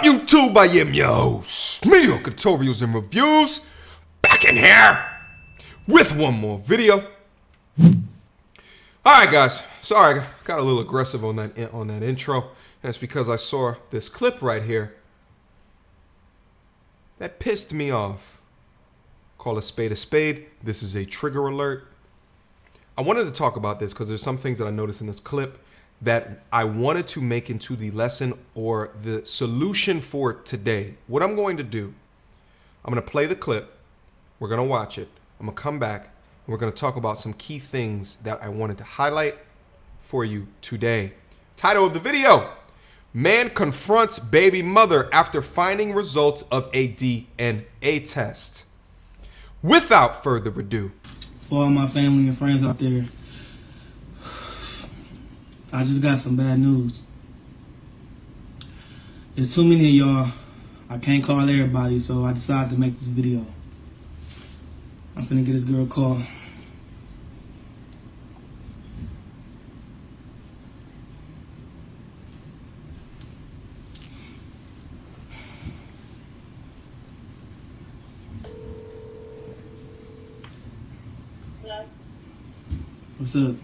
up, YouTube? I am your host, Mediocre tutorials and reviews, back in here with one more video. All right, guys. Sorry, I got a little aggressive on that intro, and it's because I saw this clip right here that pissed me off. Call a spade a spade. This is a trigger alert. I wanted to talk about this because there's some things that I noticed in this clip that I wanted to make into the lesson or the solution for today. What I'm going to do, I'm going to play the clip. We're going to watch it. I'm going to come back and we're going to talk about some key things that I wanted to highlight for you today. Title of the video: Man confronts baby mother after finding results of a DNA test. Without further ado, for all my family and friends out there, I just got some bad news. There's too many of y'all. I can't call everybody, so I decided to make this video. I'm finna get this girl a call. Hello? What's up?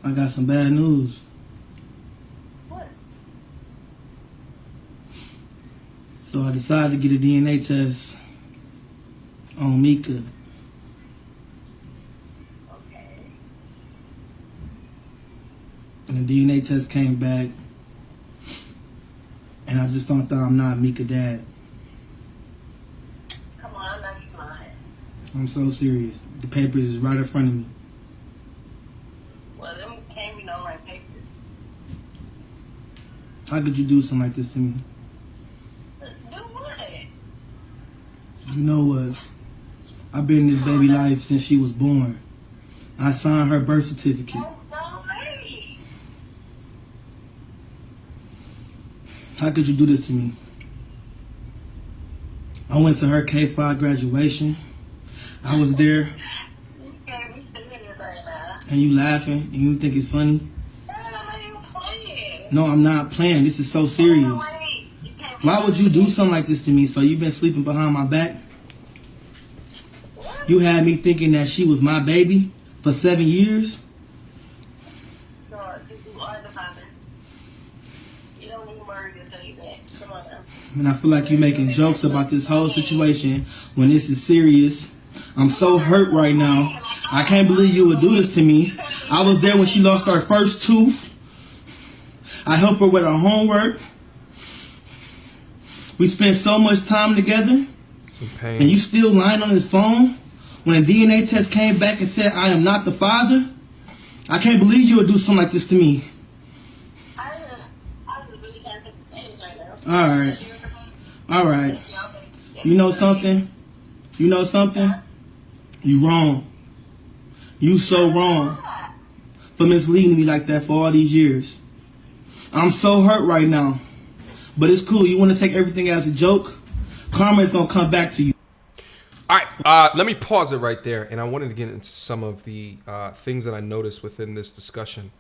I got some bad news. What? So I decided to get a DNA test on Mika. Okay. And the DNA test came back, and I just found out I'm not Mika's dad. Come on, I know you lying. I'm so serious. The papers is right in front of me. Well, them can't be no right papers. How could you do something like this to me? Do what? You know what? I've been in this baby life since she was born. I signed her birth certificate. No way. How could you do this to me? I went to her K-5 graduation. I was there, You can't be serious right now. and you laughing, and you think it's funny. I know you playing. No, I'm not playing. This is so serious. No way. You can't be Why would you do serious. something like this to me? So you've been sleeping behind my back? What? You had me thinking that she was my baby for 7 years? No, you are the father. You don't need worry to tell you that. Come on now. And I feel like you're making jokes about this whole situation when this is serious. I'm so hurt right now. I can't believe you would do this to me. I was there when she lost her first tooth. I helped her with her homework. We spent so much time together. some pain. And you still lying on his phone when a DNA test came back and said I am not the father? I can't believe you would do something like this to me. I just really can't think of things right now. All right. All right. You know something? You know something? You wrong. You so wrong for misleading me like that for all these years. I'm so hurt right now. But it's cool. You want to take everything as a joke? Karma is going to come back to you. All right, let me pause it right there, and I wanted to get into some of the things that I noticed within this discussion.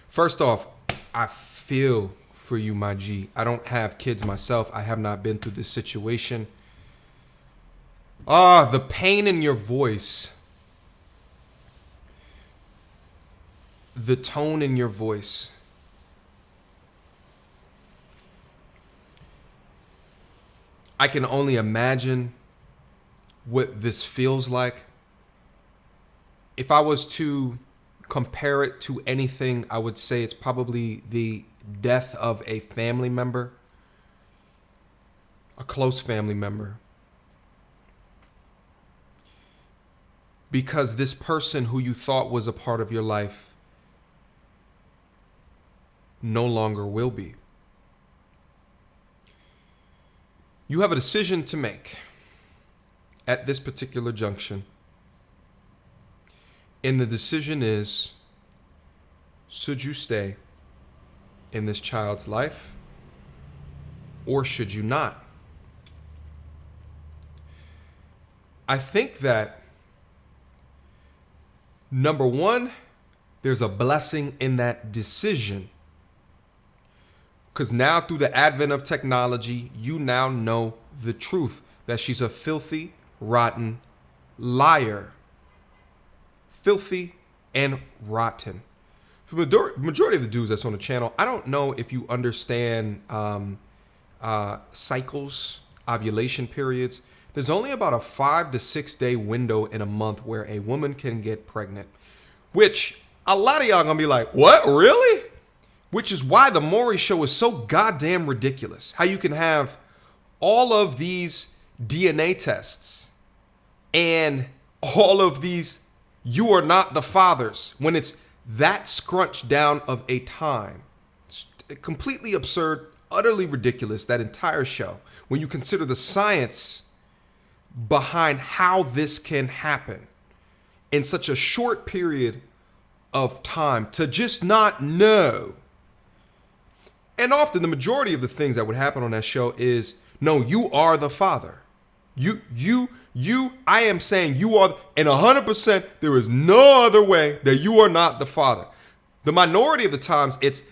First off, I feel for you, my G. I don't have kids myself. I have not been through this situation. The pain in your voice, the tone in your voice. I can only imagine what this feels like. If I was to compare it to anything, I would say it's probably the death of a family member, a close family member. Because this person who you thought was a part of your life no longer will be. You have a decision to make at this particular junction. And the decision is, should you stay in this child's life or should you not? I think that Number one, there's a blessing in that decision. Because now through the advent of technology, you now know the truth that she's a filthy, rotten liar. Filthy and rotten. For the majority of the dudes that's on the channel, I don't know if you understand cycles, ovulation periods. There's only about a 5 to 6 day window in a month where a woman can get pregnant, which a lot of y'all gonna be like, what, really? Which is why the Maury show is so goddamn ridiculous. How you can have all of these DNA tests and all of these "you are not the fathers" when it's that scrunched down of a time. It's completely absurd, utterly ridiculous, that entire show, when you consider the science behind how this can happen in such a short period of time, to just not know. And often the majority of the things that would happen on that show is, no, you are the father. I am saying you are, and 100%, there is no other way that you are not the father. The minority of the times it's,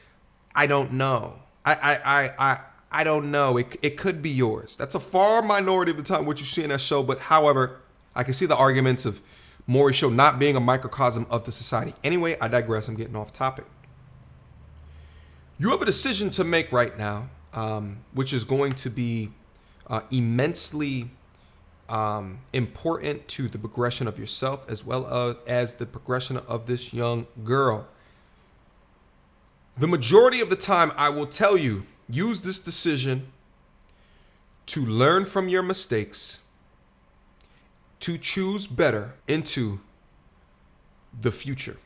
I don't know. I don't know. It could be yours. That's a far minority of the time what you see in that show. But however, I can see the arguments of Maury's show not being a microcosm of the society. Anyway, I digress. I'm getting off topic. You have a decision to make right now, which is going to be immensely important to the progression of yourself as well as the progression of this young girl. The majority of the time, I will tell you, use this decision to learn from your mistakes, to choose better into the future.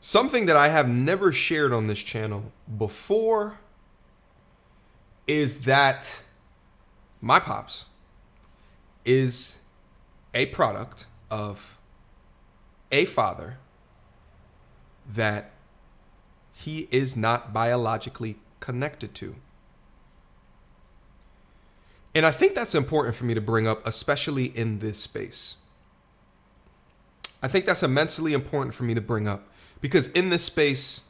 Something that I have never shared on this channel before is that my pops is a product of a father that he is not biologically connected to. And I think that's important for me to bring up, especially in this space. I think that's immensely important for me to bring up because in this space,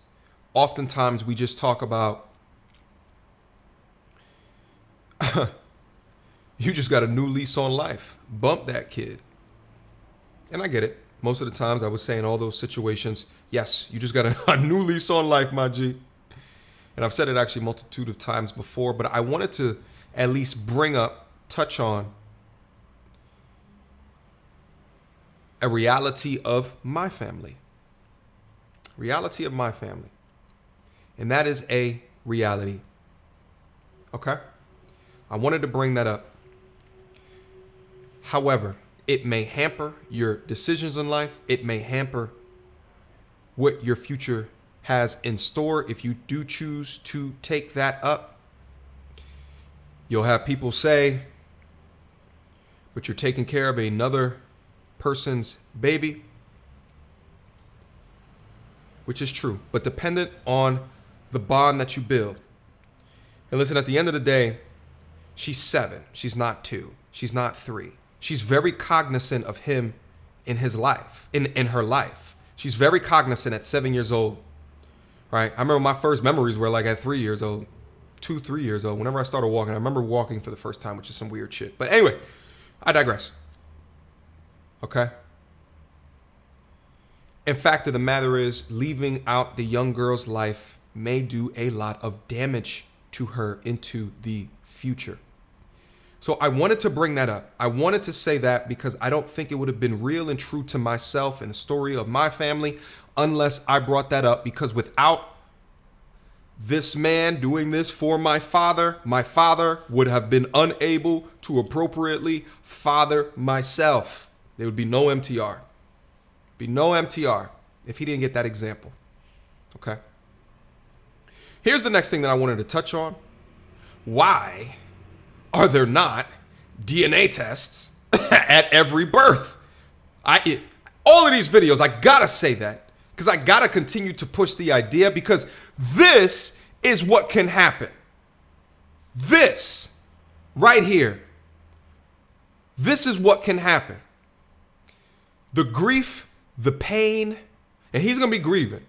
oftentimes we just talk about you just got a new lease on life. Bump that kid. And I get it. Most of the times I was saying all those situations, yes, you just got a new lease on life, my G. And I've said it actually a multitude of times before, but I wanted to at least touch on a reality of my family. Reality of my family. And that is a reality. Okay? I wanted to bring that up. However, it may hamper your decisions in life. It may hamper what your future has in store if you do choose to take that up. You'll have people say, but you're taking care of another person's baby, which is true, but dependent on the bond that you build. And listen, at the end of the day, she's 7. She's not 2. She's not 3. She's very cognizant of him in his life, in her life. She's very cognizant at 7 years old, right? I remember my first memories were like at 3 years old, 3 years old. Whenever I started walking, I remember walking for the first time, which is some weird shit. But anyway, I digress. Okay? In fact of the matter is, leaving out the young girl's life may do a lot of damage to her into the future. So I wanted to bring that up. I wanted to say that because I don't think it would have been real and true to myself and the story of my family unless I brought that up, because without this man doing this for my father would have been unable to appropriately father myself. There would be no MTR. Be no MTR if he didn't get that example. Okay. Here's the next thing that I wanted to touch on. Why are there not DNA tests at every birth? All of these videos, I gotta say that because I gotta continue to push the idea, because this is what can happen. This right here. This is what can happen. The grief, the pain, and he's going to be grieving.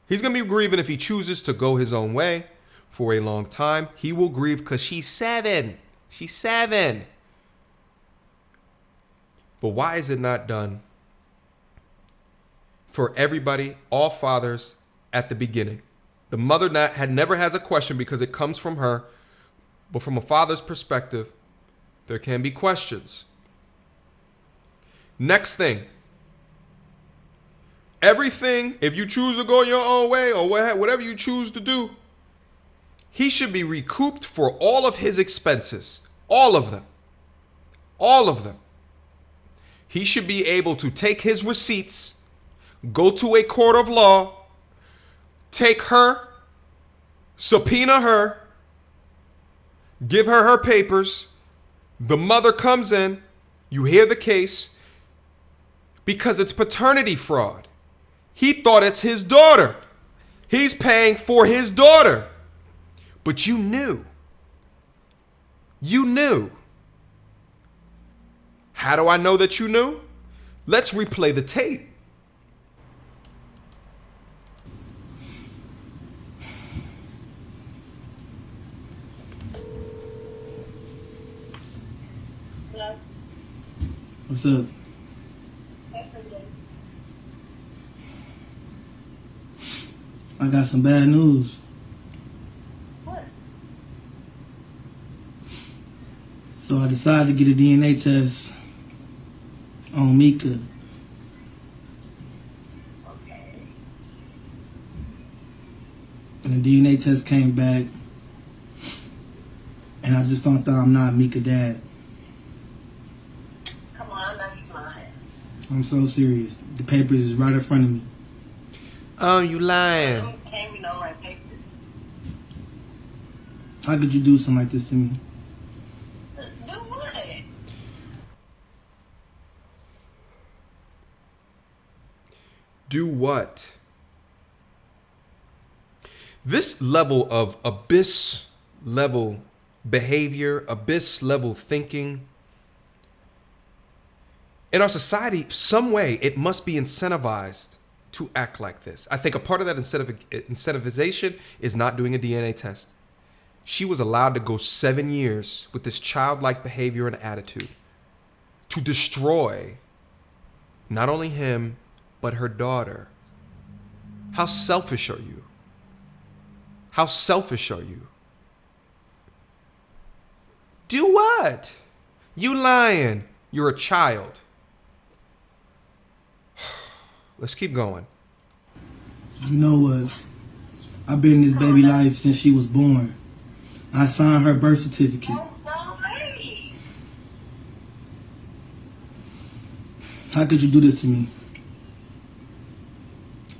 He's going to be grieving if he chooses to go his own way for a long time. He will grieve because she's 7. She's 7. But why is it not done for everybody, all fathers, at the beginning? The mother never has a question because it comes from her. But from a father's perspective, there can be questions. Next thing. Everything, if you choose to go your own way or whatever you choose to do, he should be recouped for all of his expenses. All of them. All of them. He should be able to take his receipts, go to a court of law, take her, subpoena her, give her her papers. The mother comes in, you hear the case, because it's paternity fraud. He thought it's his daughter. He's paying for his daughter. But you knew. You knew. How do I know that you knew? Let's replay the tape. Hello? What's up? I got some bad news. What? So I decided to get a DNA test on Mika. Okay. And the DNA test came back. And I just found out I'm not Mika's dad. Come on, I know you lying. I'm so serious. The papers is right in front of me. Oh, you lying. Don't came me no like papers. How could you do something like this to me? Do what? Do what? This level of abyss level behavior, abyss level thinking, in our society, some way it must be incentivized to act like this. I think a part of that incentivization is not doing a DNA test. She was allowed to go 7 years with this childlike behavior and attitude to destroy not only him, but her daughter. How selfish are you? How selfish are you? Do what? You lying. You're a child. Let's keep going. You know what? I've been in this baby life since she was born. I signed her birth certificate. No way. How could you do this to me?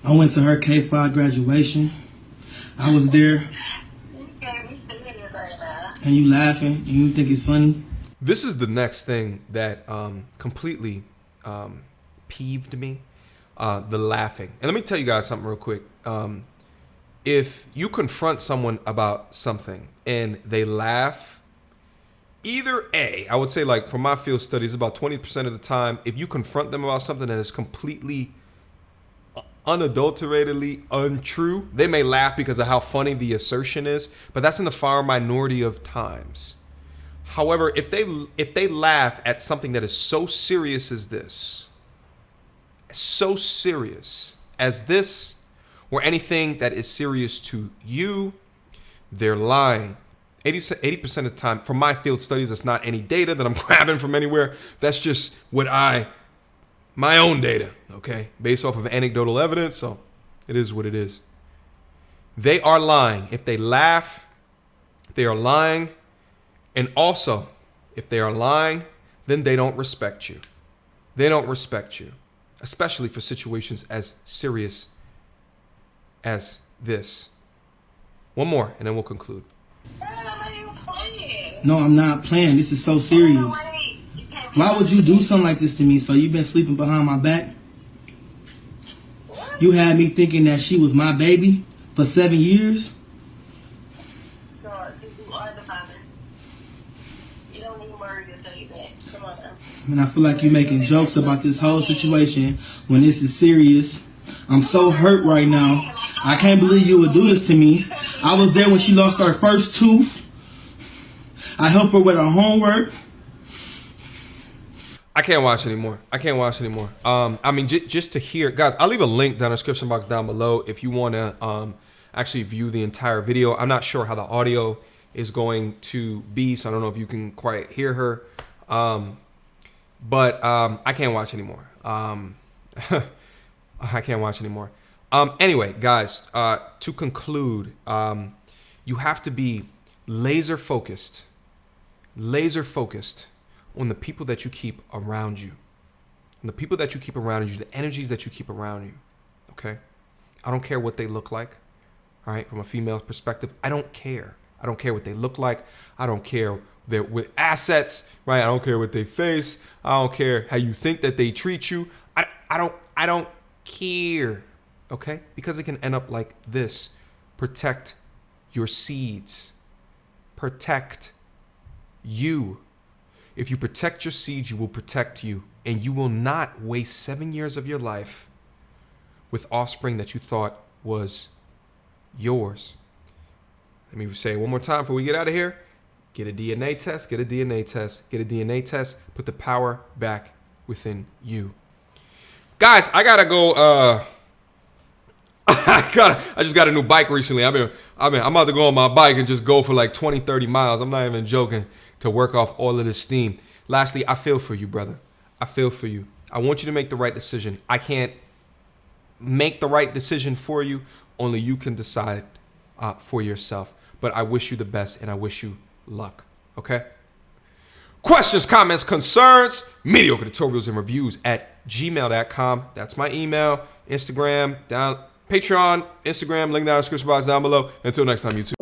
I went to her K-5 graduation. I was there. You can't be serious right now. And you laughing and you think it's funny? This is the next thing that completely peeved me. The laughing. And let me tell you guys something real quick. If you confront someone about something and they laugh, either A, I would say like from my field studies, about 20% of the time, if you confront them about something that is completely unadulteratedly untrue, they may laugh because of how funny the assertion is, but that's in the far minority of times. However, if they laugh at something that is so serious as this, so serious as this, or anything that is serious to you, they're lying. 80% of the time, from my field studies, that's not any data that I'm grabbing from anywhere. That's just my own data, okay? Based off of anecdotal evidence, so it is what it is. They are lying. If they laugh, they are lying. And also, if they are lying, then they don't respect you. They don't respect you, especially for situations as serious as this. One more, and then we'll conclude. No, I'm not playing. This is so serious. Why would you do something like this to me? So you've been sleeping behind my back? You had me thinking that she was my baby for 7 years? You don't need worry to tell you that. Come on now. And I feel like you're making jokes about this whole situation when this is serious. I'm so hurt right now. I can't believe you would do this to me. I was there when she lost her first tooth. I helped her with her homework. I can't watch anymore. I can't watch anymore. I mean, just to hear, guys, I'll leave a link down in the description box down below if you want to actually view the entire video. I'm not sure how the audio is going to be, so I don't know if you can quite hear her. But I can't watch anymore. I can't watch anymore. Anyway, guys, to conclude, you have to be laser focused on the people that you keep around you. And the people that you keep around you, the energies that you keep around you. Okay? I don't care what they look like. All right? From a female's perspective, I don't care. I don't care what they look like. I don't care their with assets, right? I don't care what they face. I don't care how you think that they treat you. I don't care. Okay? Because it can end up like this. Protect your seeds. Protect you. If you protect your seeds, you will protect you. And you will not waste 7 years of your life with offspring that you thought was yours. Let me say it one more time before we get out of here. Get a DNA test, get a DNA test, get a DNA test. Put the power back within you. Guys, I gotta go. I just got a new bike recently. I'm about to go on my bike and just go for like 20, 30 miles. I'm not even joking, to work off all of this steam. Lastly, I feel for you, brother. I feel for you. I want you to make the right decision. I can't make the right decision for you. Only you can decide for yourself. But I wish you the best and I wish you luck. Okay? Questions, comments, concerns, mediocre tutorials and reviews at gmail.com. That's my email. Instagram, down, Patreon, Instagram, link down in the description box down below. Until next time, YouTube.